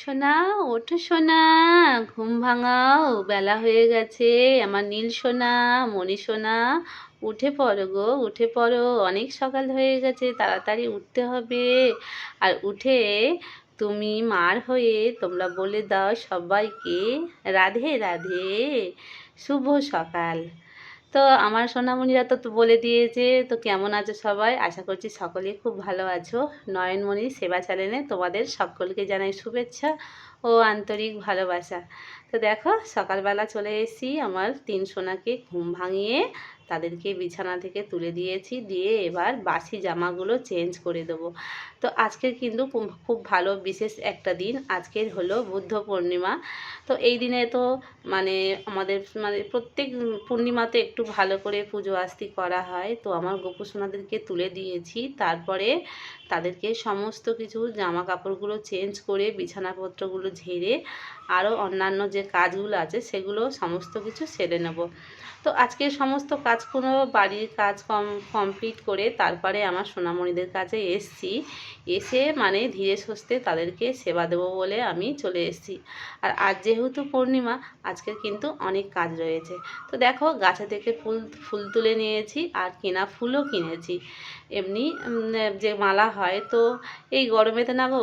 সোনা, ওঠো সোনা, ঘুম ভাঙাও, বেলা হয়ে গেছে। আমার নীল সোনা, মণি সোনা, উঠে পড়ো গো, উঠে পড়ো। অনেক সকাল হয়ে গেছে, তাড়াতাড়ি উঠতে হবে। আর উঠে তুমি মার হয়ে তোমরা বলে দাও সবাইকে রাধে রাধে, শুভ সকাল। তো আমার সোনামণিরা তো বলে দিয়েছে। তো কেমন আছো সবাই? আশা করছি সকলেই খুব ভালো আছো। নয়নমণি সেবা চ্যানেলে তোমাদের সকলকে জানাই শুভেচ্ছা ও আন্তরিক ভালোবাসা। তো দেখো সকালবেলা চলে এসেছি, আমার তিন সোনাকে ঘুম ভাঙিয়ে তাদেরকে বিছানা থেকে তুলে দিয়েছি, দিয়ে এবার বাসি জামাগুলো চেঞ্জ করে দেবো। তো আজকের কিন্তু খুব ভালো বিশেষ একটা দিন। আজকের হলো বুদ্ধ পূর্ণিমা। তো এই দিনে তো মানে আমাদের প্রত্যেক পূর্ণিমাতে একটু ভালো করে পুজো আস্তি করা হয়। তো আমার গোপু সোনাদেরকে তুলে দিয়েছি, তারপরে তাদেরকে সমস্ত কিছু জামা কাপড়গুলো চেঞ্জ করে বিছানাপত্রগুলো ঝেড়ে আরও অন্যান্য যে কাজগুলো আছে সেগুলো সমস্ত কিছু সেরে নেব। তো আজকে সমস্ত কাজগুলো বাড়ির কাজ কমপ্লিট করে তারপরে আমার সোনামণিদের কাছে এসছি। এসে ধীরে সুস্থে তাদেরকে সেবা দেবো বলে আমি চলে এসেছি। আর আজ যেহেতু পূর্ণিমা, আজকের কিন্তু অনেক কাজ রয়েছে। তো দেখো গাছে থেকে ফুল তুলে নিয়েছি, আর কেনা ফুলও কিনেছি। এমনি যে মালা হয়, তো এই গরমেতে না গো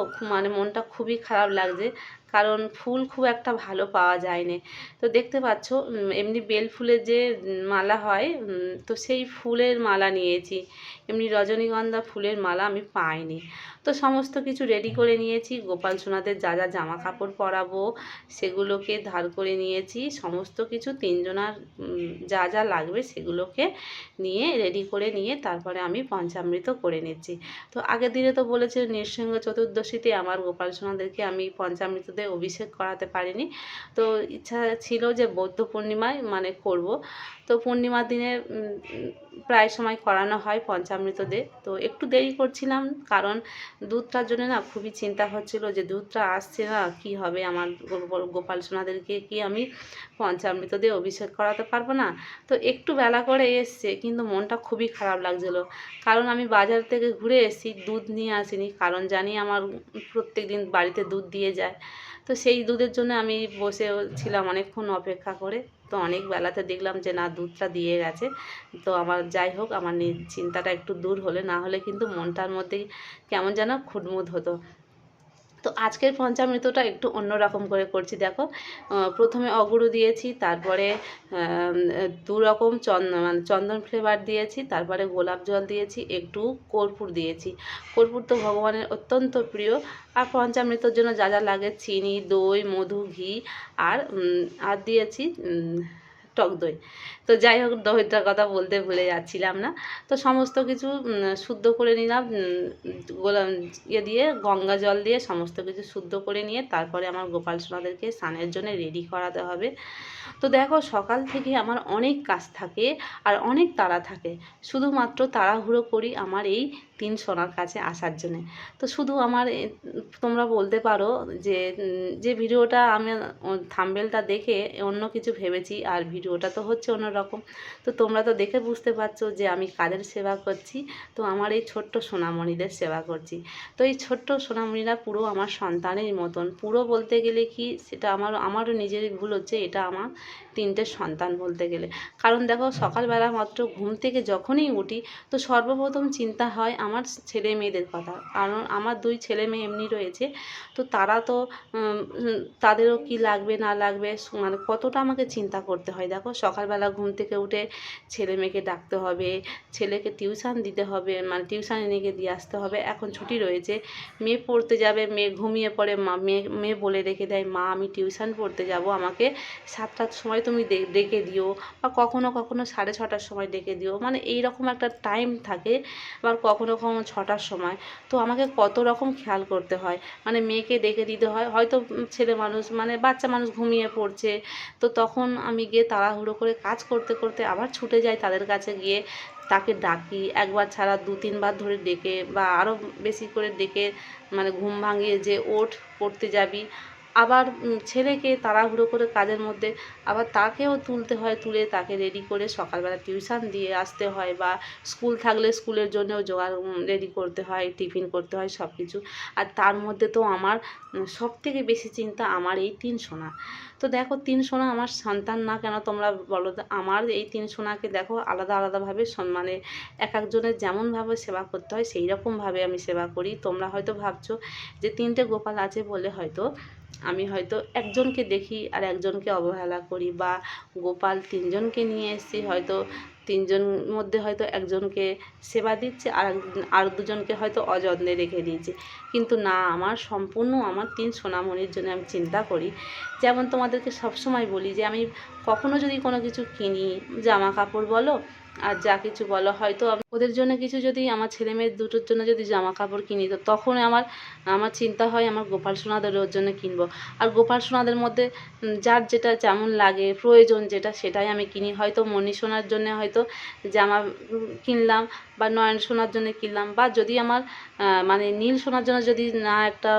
মনটা খুবই খারাপ লাগছে, কারণ ফুল খুব একটা ভালো পাওয়া যায় না। তো দেখতে পাচ্ছ এমনি বেল ফুলের যে মালা হয়, তো সেই ফুলের মালা নিয়েছি। এমনি রজনীগন্ধা ফুলের মালা আমি পাইনি। তো সমস্ত কিছু রেডি করে নিয়েছি। গোপাল সোনাদের যা যা জামা কাপড় পরাবো সেগুলোকে ধার করে নিয়েছি। সমস্ত কিছু তিনজনার যা যা লাগবে সেগুলোকে নিয়ে রেডি করে নিয়ে তারপরে আমি পঞ্চামৃত করে নিচ্ছি। তো আগের দিনে তো বলেছে নৃসিংহ চতুর্দশীতে আমার গোপাল সোনাদেরকে আমি পঞ্চামৃততে অভিষেক করাতে পারিনি। তো ইচ্ছা ছিল যে বৌদ্ধ পূর্ণিমায় করব। তো পূর্ণিমার দিনে প্রায় সময় করানো হয় পঞ্চামৃত দিয়ে। তো একটু দেরি করছিলাম, কারণ দুধটার জন্য না খুবই চিন্তা হচ্ছিল যে দুধটা আসছে না, কি হবে আমার গোপাল সোনাদেরকে কি আমি পঞ্চামৃত দিয়ে অভিষেক করাতে পারবো না। তো একটু বেলা করে এসছে, কিন্তু মনটা খুবই খারাপ লাগছিলো, কারণ আমি বাজার থেকে ঘুরে এসেছি, দুধ নিয়ে আসিনি, কারণ জানি আমার প্রত্যেক দিন বাড়িতে দুধ দিয়ে যায়। তো সেই দুধের জন্য আমি বসে ছিলাম অনেকক্ষণ অপেক্ষা করে। তো অনেক বেলাতে দেখলাম যে না, দুধটা দিয়ে গেছে। তো আমার যাই হোক, আমার চিন্তাটা একটু দূর হলে, না হলে কিন্তু মনটার মধ্যেই কেমন যেন খুঁতখুঁত হতো। তো আজকের পঞ্চামৃতটা একটু অন্যরকম করে করছি। দেখো প্রথমে অগুরু দিয়েছি, তারপরে দু রকম চন্দন ফ্লেভার দিয়েছি, তারপরে গোলাপ জল দিয়েছি, একটু কর্পূর দিয়েছি। কর্পূর তো ভগবানের অত্যন্ত প্রিয়। আর পঞ্চামৃতর জন্য যা যা লাগে চিনি, দই, মধু, ঘি আর দিয়েছি টক দই। তো যাই হোক, দইটার কথা বলতে ভুলে যাচ্ছিলাম না। তো সমস্ত কিছু শুদ্ধ করে নিলাম, দিয়ে গঙ্গা জল দিয়ে সমস্ত কিছু শুদ্ধ করে নিয়ে তারপরে আমার গোপাল সোনাদেরকে স্নানের জন্য রেডি করাতে হবে। তো দেখো সকাল থেকে আমার অনেক কাজ থাকে আর অনেক তাড়া থাকে, শুধুমাত্র তাড়াহুড়ো করি আমার এই তিন সোনার কাছে আসার জন্যে। তো শুধু আমার তোমরা বলতে পারো যে ভিডিওটা আমি থাম্বনেলটা দেখে অন্য কিছু ভেবেছি, আর ভিডিওটা তো হচ্ছে অন্যরকম। তো তোমরা তো দেখে বুঝতে পারছো যে আমি কাদের সেবা করছি। তো আমার এই ছোট্ট সোনামণিদের সেবা করছি। তো এই ছোট্ট সোনামণিরা পুরো আমার সন্তানের মতন। পুরো বলতে গেলে কি, সেটা আমারও নিজেরই ভুল হচ্ছে, এটা আমার তিনটে সন্তান বলতে গেলে। কারণ দেখো সকালবেলা মাত্র ঘুম থেকে যখনই উঠি, তো সর্বপ্রথম চিন্তা হয় আমার ছেলে মেয়েদের কথা, কারণ আমার দুই ছেলে মেয়ে এমনি রয়েছে। তো তারা তো তাদেরও কি লাগবে না লাগবে, কতটা আমাকে চিন্তা করতে হয়। দেখো সকালবেলা ঘুম থেকে উঠে ছেলে মেয়েকে ডাকতে হবে, ছেলেকে টিউশন দিতে হবে, টিউশানে নিয়ে দিয়ে আসতে হবে। এখন ছুটি রয়েছে, মেয়ে পড়তে যাবে, মেয়ে ঘুমিয়ে পড়ে, মেয়ে বলে রেখে দেয়, মা আমি টিউশন পড়তে যাব, আমাকে 7টার সময় তুমি ডেকে দিও, বা কখনো কখনো 6:30টার সময় ডেকে দিও, এই রকম একটা টাইম থাকে। আবার কখনো কখনো 6টার সময়। তো আমাকে কত রকম খেয়াল করতে হয়, মেয়েকে ডেকে দিতে হয়, হয়তো ছেলে মানুষ বাচ্চা মানুষ ঘুমিয়ে পড়ছে। তো তখন আমি গিয়ে তাড়াহুড়ো করে কাজ করতে করতে আবার ছুটে যাই তাদের কাছে, গিয়ে তাকে ডাকি, একবার ছাড়া 2-3বার ধরে ডেকে, বা আরও বেশি করে ডেকে ঘুম ভাঙিয়ে যে ওঠ পড়তে যাবি। আবার ছেলেকে তাড়াহুড়ো করে কাজের মধ্যে আবার তাকেও তুলতে হয়, তুলে তাকে রেডি করে সকালবেলা টিউশন দিয়ে আসতে হয়, বা স্কুল থাকলে স্কুলের জন্যও জোগাড় রেডি করতে হয়, টিফিন করতে হয় সব কিছু। আর তার মধ্যে তো আমার সবথেকে বেশি চিন্তা আমার এই ৩ সোনা। তো দেখো ৩ সোনা আমার সন্তান না কেন তোমরা বলো তো? আমার এই ৩ সোনাকে দেখো আলাদা আলাদাভাবে মানে এক একজনের যেমনভাবে সেবা করতে হয় সেই রকমভাবে আমি সেবা করি। তোমরা হয়তো ভাবছো যে ৩টে গোপাল আছে বলে হয়তো আমি হয়তো একজনকে দেখি আর একজনকে অবহেলা করি, বা গোপাল ৩ জনকে নিয়ে এসেছি, হয়তো ৩ জন মধ্যে হয়তো একজনকে সেবা দিচ্ছে আর ২জনকে হয়তো অযত্নে রেখে দিয়েছি। কিন্তু না, আমার সম্পূর্ণ আমার ৩ সোনামণির জন্য আমি চিন্তা করি। যেমন তোমাদেরকে সবসময় বলি যে আমি কখনো যদি কোনো কিছু কিনি, জামা কাপড় বলো আর যা কিছু বলো, হয়তো আমি ওদের জন্য কিছু যদি আমার ছেলে মেয়ে দুটোর জন্য যদি জামা কাপড় কিনি, তো তখন আমার আমার চিন্তা হয় আমার গোপাল সোনাদের ওর জন্য কিনবো। আর গোপাল সোনাদের মধ্যে যার যেটা যেমন লাগে প্রয়োজন যেটা সেটাই আমি কিনি। হয়তো মণি সোনার জন্য হয়তো জামা কিনলাম, বা নয়ন সোনার জন্য কিনলাম, বা যদি আমার মানে নীল সোনার জন্য যদি না একটা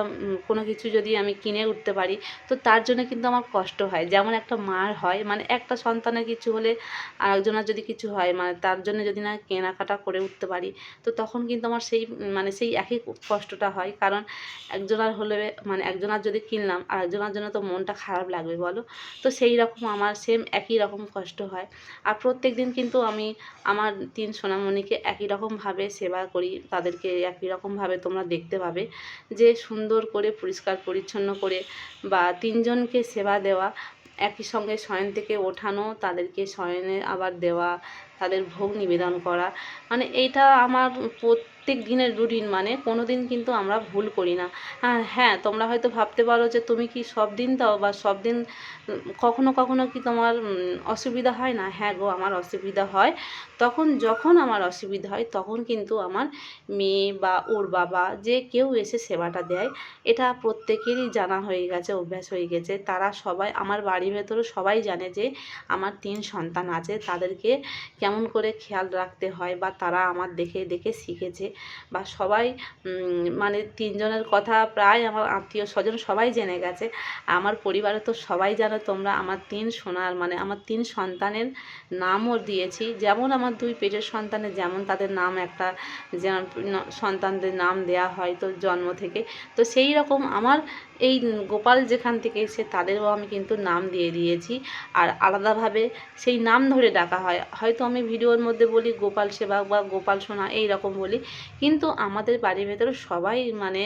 কোনো কিছু যদি আমি কিনে উঠতে পারি, তো তার জন্য কিন্তু আমার কষ্ট হয়। যেমন একটা মার হয়, মানে একটা সন্তানের কিছু হলে আর একজনের যদি কিছু হয়, মানে তার জন্য যদি না কেনাকাটা করে উঠতে পারি, তো তখন কিন্তু আমার সেই মানে সেই একই কষ্টটা হয়। কারণ একজনের হলে মানে একজনের যদি কিনলাম আর একজনের জন্য তো মনটা খারাপ লাগবে বলো? তো সেই রকম আমার সেম একই রকম কষ্ট হয়। আর প্রত্যেক দিন কিন্তু আমি আমার ৩ সোনামণিকে একই রকমভাবে সেবা করি, তাদেরকে একই রকমভাবে তোমরা দেখতে পাবে যে সুন্দর করে পরিষ্কার পরিচ্ছন্ন করে, বা ৩ জনকে সেবা দেওয়া, একই সঙ্গে শয়ন থেকে ওঠানো, তাদেরকে শয়নে আবার দেওয়া, তাদের ভোগ নিবেদন করা, মানে এইটা আমার প্রত্যেক দিনের রুটিন। মানে কোনো দিন কিন্তু আমরা ভুল করি না। হ্যাঁ, তোমরা হয়তো ভাবতে পারো যে তুমি কি সব দিন দাও, বা সব দিন কখনো কখনো কি তোমার অসুবিধা হয় না? হ্যাঁ গো, আমার অসুবিধা হয়। তখন যখন আমার অসুবিধা হয় তখন কিন্তু আমার মেয়ে বা ওর বাবা যে কেউ এসে সেবাটা দেয়, এটা প্রত্যেকেরই জানা হয়ে গেছে, অভ্যাস হয়ে গেছে। তারা সবাই আমার বাড়ির ভেতরে সবাই জানে যে আমার ৩ সন্তান আছে, তাদেরকে কেমন করে খেয়াল রাখতে হয়, বা তারা আমার দেখে দেখে শিখেছে। বা সবাই মানে ৩ জনের কথা প্রায় আমার আত্মীয় স্বজন সবাই জেনে গেছে। আমার পরিবারে তো সবাই জানো তোমরা আমার ৩ সোনার মানে আমার ৩ সন্তানের নামও দিয়েছি। যেমন আমার 2 পেটের সন্তানের যেমন তাদের নাম একটা যেমন সন্তানদের নাম দেয়া হয় তো জন্ম থেকে, তো সেই রকম আমার এই গোপাল যেখান থেকে এসে তাদেরও আমি কিন্তু নাম দিয়ে দিয়েছি। আর আলাদাভাবে সেই নাম ধরে ডাকা হয়। হয়তো আমি ভিডিওর মধ্যে বলি গোপাল সেবক বা গোপাল সোনা এই রকম বলি, কিন্তু আমাদের বাড়ির ভেতরে সবাই মানে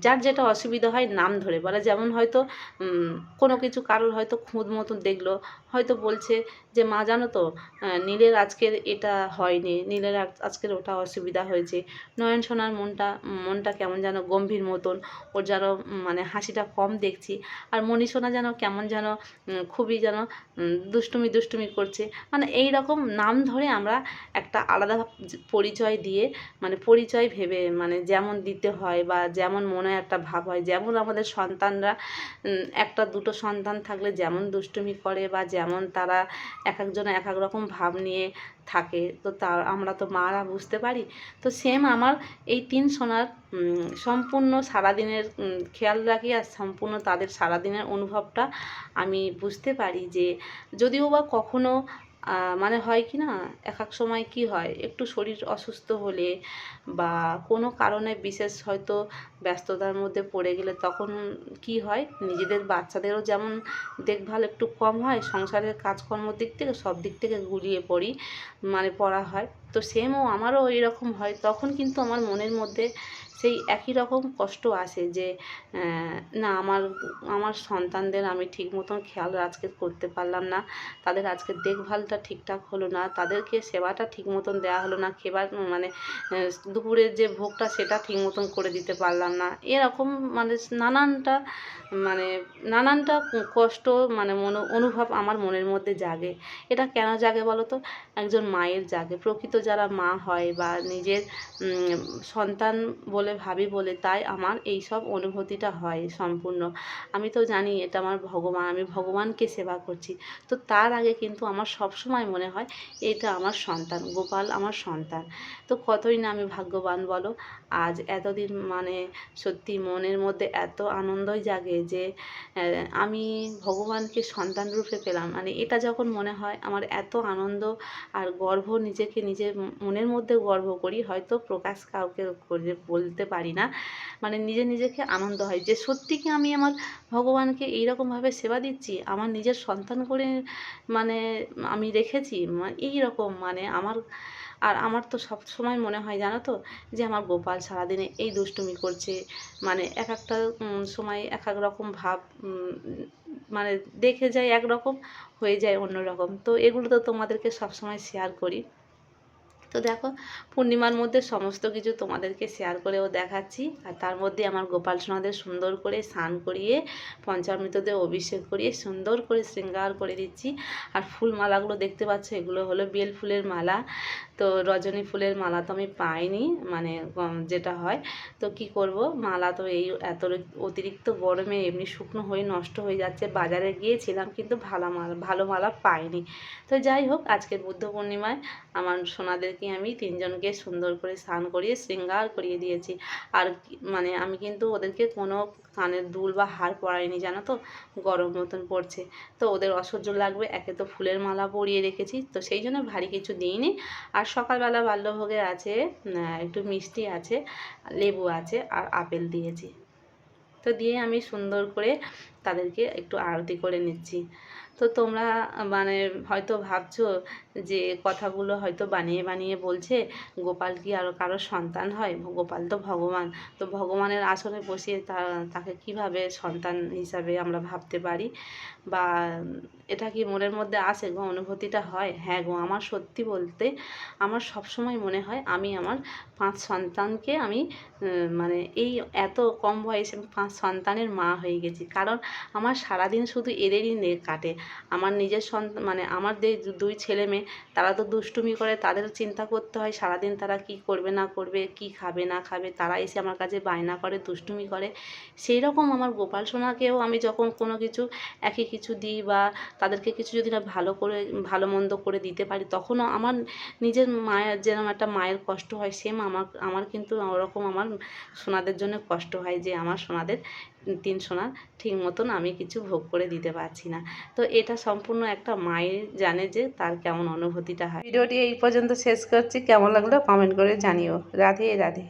যার যেটা অসুবিধা হয় নাম ধরে বলে। যেমন হয়তো কোনো কিছু কারোর হয়তো খুঁত মতন দেখলো, হয়তো বলছে যে মা জানো তো নীলের আজকের এটা হয়নি, নীলের আজকের ওটা অসুবিধা হয়েছে, নয়ন সোনার মনটা কেমন যেন গম্ভীর মতন, ওর যেন মানে হাসিটা কম দেখছি, আর মণি সোনা যেন কেমন যেন খুবই যেন দুষ্টুমি দুষ্টুমি করছে। মানে এই রকম নাম ধরে আমরা একটা আলাদা পরিচয় দিয়ে মানে পরিচয় ভেবে মানে যেমন দিতে হয়, বা যেমন মনে একটা ভাব হয়, যেমন আমাদের সন্তানরা একটা দুটো সন্তান থাকলে যেমন দুষ্টুমি করে, বা যেমন তারা এক একজন এক এক রকম ভাব নিয়ে থাকে, তো তা আমরা তো মারা বুঝতে পারি। তো সেম আমার এই ৩ সোনার সম্পূর্ণ সারাদিনের খেয়াল রাখি, আর সম্পূর্ণ তাদের সারাদিনের অনুভবটা আমি বুঝতে পারি। যে যদিও বা কখনো মানে হয় কি না, এক এক সময় কি হয় একটু শরীর অসুস্থ হলে, বা কোনো কারণে বিশেষ হয়তো ব্যস্ততার মধ্যে পড়ে গেলে, তখন কি হয় নিজেদের বাচ্চাদেরও যেমন দেখভাল একটু কম হয়, সংসারের কাজকর্মর দিক থেকে সব দিক থেকে গুলিয়ে পড়ি, মানে পড়া হয়। তো সেমও আমারও এরকম হয়, তখন কিন্তু আমার মনের মধ্যে সেই একই রকম কষ্ট আসে যে না আমার আমার সন্তানদের আমি ঠিক মতন খেয়াল আজকে করতে পারলাম না, তাদের আজকে দেখভালটা ঠিকঠাক হলো না, তাদেরকে সেবাটা ঠিক মতন দেওয়া হলো না, মানে দুপুরের যে ভোগটা সেটা ঠিক মতন করে দিতে পারলাম না, এরকম মানে মানে নানানটা কষ্ট মানে অনুভব আমার মনের মধ্যে জাগে। এটা কেন জাগে বলো তো? একজন মায়ের জাগে। প্রকৃত যারা মা হয় বা নিজের সন্তান বলে বলে ভাবি বলে তাই আমার এই সব অনুভূতিটা হয় সম্পূর্ণ। আমি তো জানি এটা আমার ভগবান, আমি ভগবানকে সেবা করছি। তো তার আগে কিন্তু আমার সবসময় মনে হয় এটা আমার সন্তান, গোপাল আমার সন্তান। তো কতই না আমি ভাগ্যবান বলো। আজ এতদিন মানে সত্যি মনের মধ্যে এত আনন্দই জাগে যে আমি ভগবানকে সন্তান রূপে পেলাম। মানে এটা যখন মনে হয় আমার এত আনন্দ আর গর্ব, নিজেকে নিজের মনের মধ্যে গর্ব করি, হয়তো প্রকাশ কাউকে করে বলতে পারি না। মানে নিজেকে আনন্দ হয় যে সত্যি কি আমি আমার ভগবানকে এইরকমভাবে সেবা দিচ্ছি, আমার নিজের সন্তান করে মানে আমি রেখেছি। এইরকম মানে আমার তো সবসময় মনে হয় জানো তো, যে আমার গোপাল সারাদিনে এই দুষ্টুমি করছে। মানে এক একটা সময় এক এক রকম ভাব, মানে দেখে যায় একরকম, হয়ে যায় অন্য রকম। তো এগুলো তো তোমাদেরকে সবসময় শেয়ার করি। তো দেখো, পূর্ণিমার মধ্যে সমস্ত কিছু তোমাদেরকে শেয়ার করেও দেখাচ্ছি। আর তার মধ্যে আমার গোপাল সোনাদের সুন্দর করে স্নান করিয়ে পঞ্চামৃততে অভিষেক করিয়ে সুন্দর করে শৃঙ্গার করে দিচ্ছি। আর ফুল মালাগুলো দেখতে পাচ্ছ, এগুলো হলো বেল ফুলের মালা। তো রজনী ফুলের মালা তো আমি পাইনি, মানে যেটা হয়। তো কি করব, মালা তো এই এত অতিরিক্ত গরমে এমনি শুকনো হয়ে নষ্ট হয়ে যাচ্ছে। বাজারে গিয়েছিলাম কিন্তু ভালো মালা পাইনি। তো যাই হোক, আজকের বুদ্ধ পূর্ণিমায় আমার সোনাদেরকে আমি তিনজনকে সুন্দর করে স্নান করিয়ে শৃঙ্গার করিয়ে দিয়েছি। আর মানে আমি কিন্তু ওদেরকে কোনো কানের দুল বা হার পরাইনি, জানো তো, গরম মতন পড়ছে। তো ওদের অসহ্য লাগবে, একে তো ফুলের মালা পরিয়ে রেখেছি, তো সেই জন্য ভারী কিছু দিইনি। আর সকালবেলা বাল্যভোগে আছে একটু মিষ্টি আছে, লেবু আছে আর আপেল দিয়েছি। তো দিয়ে আমি সুন্দর করে তাদেরকে একটু আরতি করে নিচ্ছি। তো তোমরা মানে হয়তো ভাবছো যে কথাগুলো হয়তো বানিয়ে বলছে, গোপাল কি আরও কারোর সন্তান হয়? গোপাল তো ভগবান। তো ভগবানের আসনে বসিয়ে তাকে কিভাবে সন্তান হিসাবে আমরা ভাবতে পারি? বা এটা কি মনের মধ্যে আসে গো, অনুভূতিটা হয়? হ্যাঁ গো, আমার সত্যি বলতে আমার সবসময় মনে হয় আমি আমার 5 সন্তানকে আমি মানে এই এত কম বয়সে 5 সন্তানের মা হয়ে গেছি। কারণ আমার সারাদিন শুধু এদেরই কাটে। আমার নিজের সন্তান মানে আমার যে 2 ছেলে মেয়ে, তারা তো দুষ্টুমি করে, তাদের চিন্তা করতে হয় সারাদিন তারা কি করবে না করবে, কি খাবে না খাবে। তারা এসে আমার কাছে বায়না করে, দুষ্টুমি করে। সেই রকম আমার গোপাল সোনাকেও আমি যখন কোনো কিছু একই কিছু দিই বা তাদেরকে কিছু যদি না ভালো মন্দ করে দিতে পারি, তখনও আমার নিজের মায়ের যেরকম একটা মায়ের কষ্ট হয়, সেম আমার কিন্তু ওরকম আমার সোনাদের জন্য কষ্ট হয় যে আমার সোনাদের 3 সোনা ঠিক মতন আমি কিছু ভোগ করে দিতে পারছি না। তো এটা সম্পূর্ণ একটা মায়ের জানে যে তার কেমন অনুভূতিটা হয়। ভিডিওটি এই পর্যন্ত শেষ করছি। কেমন লাগলো কমেন্ট করে জানিও। রাধে রাধে।